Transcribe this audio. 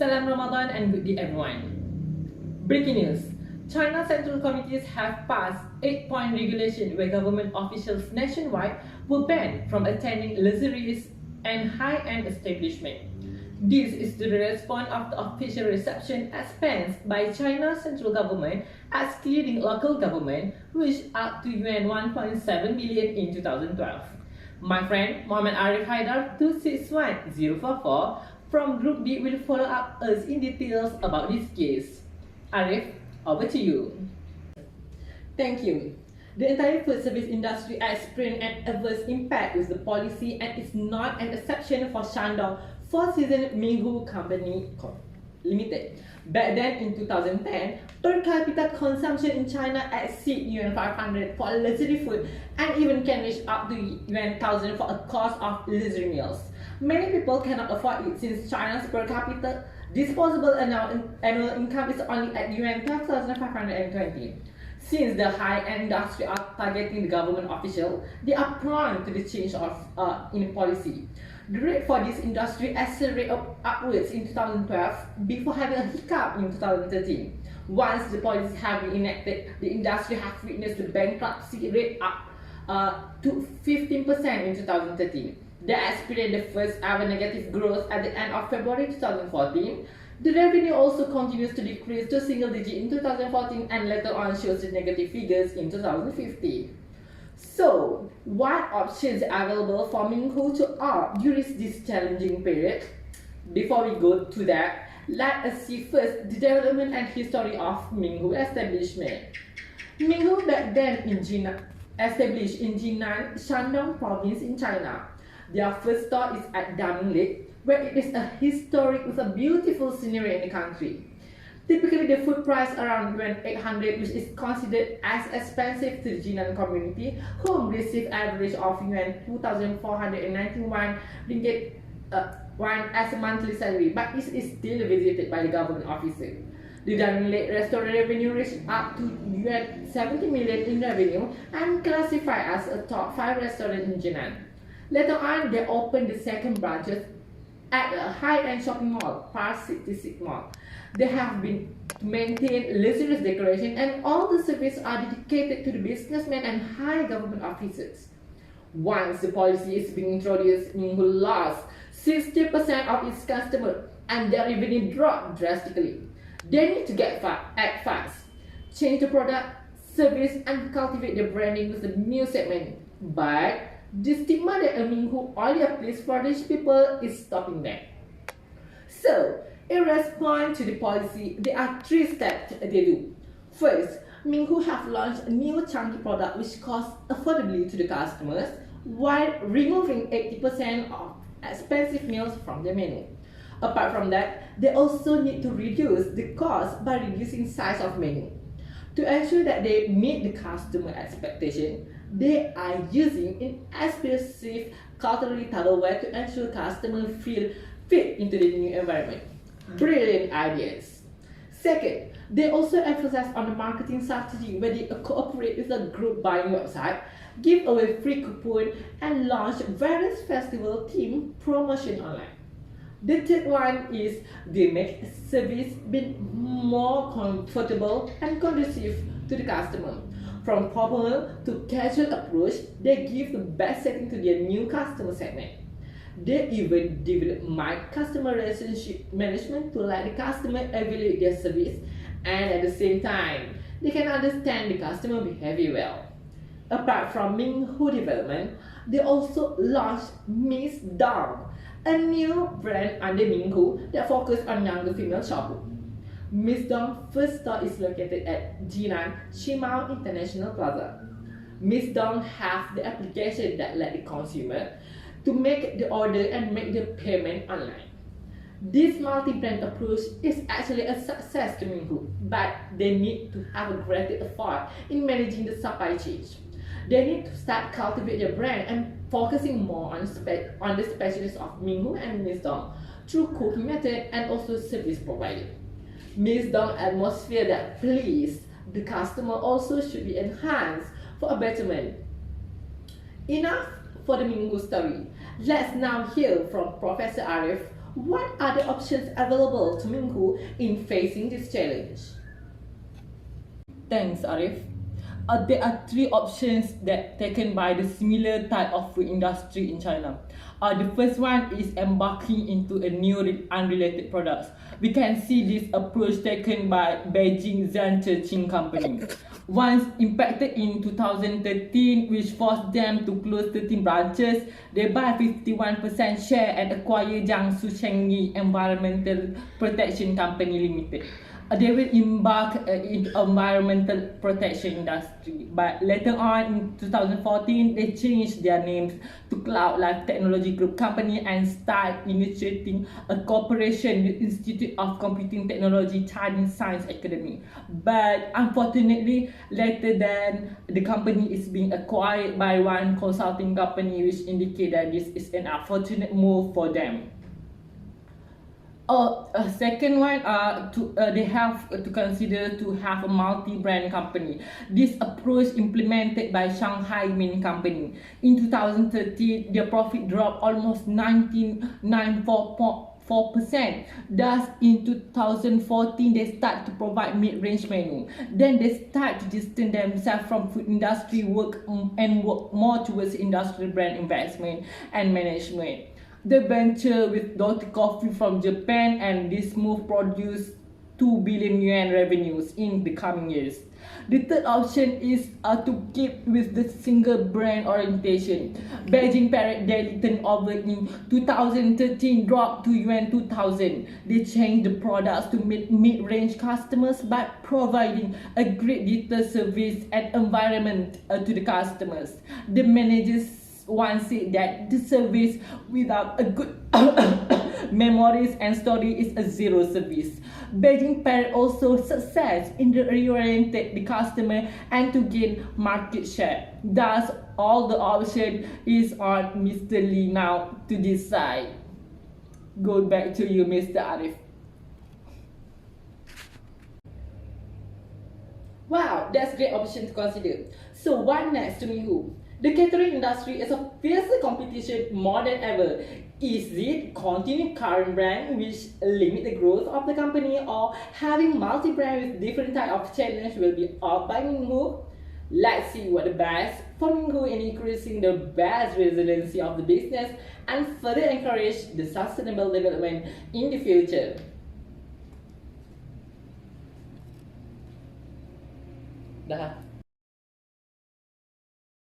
Salam Ramadan and good day everyone. Breaking news. China Central Committees have passed 8-point regulation where government officials nationwide were banned from attending luxurious and high-end establishments. This is to the response of the official reception expense by China central government excluding local government, which up to yuan 1.7 billion in 2012. My friend Muhammad Ariff Haidar 261044 from Group B will follow up us in details about this case. Ariff, over to you. Thank you. The entire food service industry experienced an adverse impact with the policy and is not an exception for Shandong Four Seasons Minghu Company Limited. Back then in 2010, per capita consumption in China exceed yuan 500 for luxury food and even can reach up to yuan 1000 for a cost of luxury meals. Many people cannot afford it since China's per capita disposable annual income is only at yuan 12,520. Since the high-end industry are targeting the government official, they are prone to the change of in policy. The rate for this industry accelerated upwards in 2012 before having a hiccup in 2013. Once the policies have been enacted, the industry has witnessed the bankruptcy rate up to 15% in 2013. They experienced the first ever negative growth at the end of February 2014. The revenue also continues to decrease to single digit in 2014 and later on shows the negative figures in 2015. So, what options are available for Minghu to opt during this challenging period? Before we go to that, let us see first the development and history of Minghu establishment. Minghu back then in Jinan, established in Jinan, Shandong province in China. Their first store is at Daming Lake, where it is a historic with a beautiful scenery in the country. Typically, the food price around yuan 800, which is considered as expensive to the Jinan community, whom receive average of yuan 2,491 ringgit as a monthly salary, but it is still visited by the government officer. The Daming Lake restaurant revenue reached up to yuan 70 million in revenue and classified as a top 5 restaurant in Jinan. Later on, they opened the second branches at a high-end shopping mall, Park 66 Mall. They have been maintained luxurious decoration and all the services are dedicated to the businessmen and high government officers. Once the policy is being introduced, Minghu lost 60% of its customers and their revenue dropped drastically. They need to act fast, change the product, service and cultivate their branding with the new segment. But the stigma that a Minghu only applies for rich people is stopping them. So, in response to the policy, there are 3 steps they do. First, Minghu have launched a new chunky product which costs affordably to the customers while removing 80% of expensive meals from the menu. Apart from that, they also need to reduce the cost by reducing size of menu. To ensure that they meet the customer expectation, they are using inexpensive cutlery tableware to ensure customers feel fit into the new environment. Brilliant ideas. Second, they also emphasize on the marketing strategy where they cooperate with a group buying website, give away free coupon, and launch various festival themed promotion online. The third one is they make service be more comfortable and conducive to the customer. From formal to casual approach, they give the best setting to their new customer segment. They even develop mild customer relationship management to let the customer evaluate their service and at the same time, they can understand the customer behavior well. Apart from Minghu development, they also launched Miss Dong, a new brand under Minghu that focuses on younger female shoppers. Miss Dong's first store is located at Jinan Shimao International Plaza. Miss Dong has the application that let the consumer to make the order and make the payment online. This multi-brand approach is actually a success to Minghu, but they need to have a greater effort in managing the supply chain. They need to start cultivating their brand and focusing more on the specialists of Minghu and Miss Dong through cooking method and also service provided. Miss Dong atmosphere that please the customer also should be enhanced for a betterment. Enough for the Minghu story. Let's now hear from Professor Ariff What are the options available to Minghu in facing this challenge? Thanks, Ariff. There are three options that taken by the similar type of food industry in China. The first one is embarking into a new unrelated products. We can see this approach taken by Beijing Zhangzheng Company. Once impacted in 2013, which forced them to close 13 branches, they buy 51% share and acquire Jiangsu Chengyi Environmental Protection Company Limited. They will embark in environmental protection industry, but later on in 2014 they changed their names to Cloud Life Technology Group Company and start initiating a cooperation with Institute of Computing Technology Chinese Science Academy. But unfortunately, later then the company is being acquired by one consulting company, which indicate that this is an unfortunate move for them. Second one, they have to consider to have a multi-brand company. This approach implemented by Shanghai Min Company. In 2013, their profit dropped almost 19.4%. Thus, in 2014, they start to provide mid-range menu. Then they start to distance themselves from food industry work and work more towards industrial brand investment and management. They venture with Dr Coffee from Japan, and this move produced 2 billion yuan revenues in the coming years. The third option is to keep with the single brand orientation. Beijing Parrot daily turnover in 2013 dropped to yuan 2,000. They changed the products to meet mid-range customers by providing a great detailed service and environment to the customers. The managers once said that the service without a good memories and story is a zero service. Beijing Parrot also success in the reoriented the customer and to gain market share. Thus, all the option is on Mr. Lee now to decide. Go back to you, Mr. Ariff. Wow, that's a great option to consider. So what next to Minghu? The catering industry is a fiercer competition more than ever. Is it continuing current brand which limit the growth of the company, or having multi-brand with different type of challenge will be up by Minghu? Let's see what the best for Minghu in increasing the best resiliency of the business and further encourage the sustainable development in the future. Dah.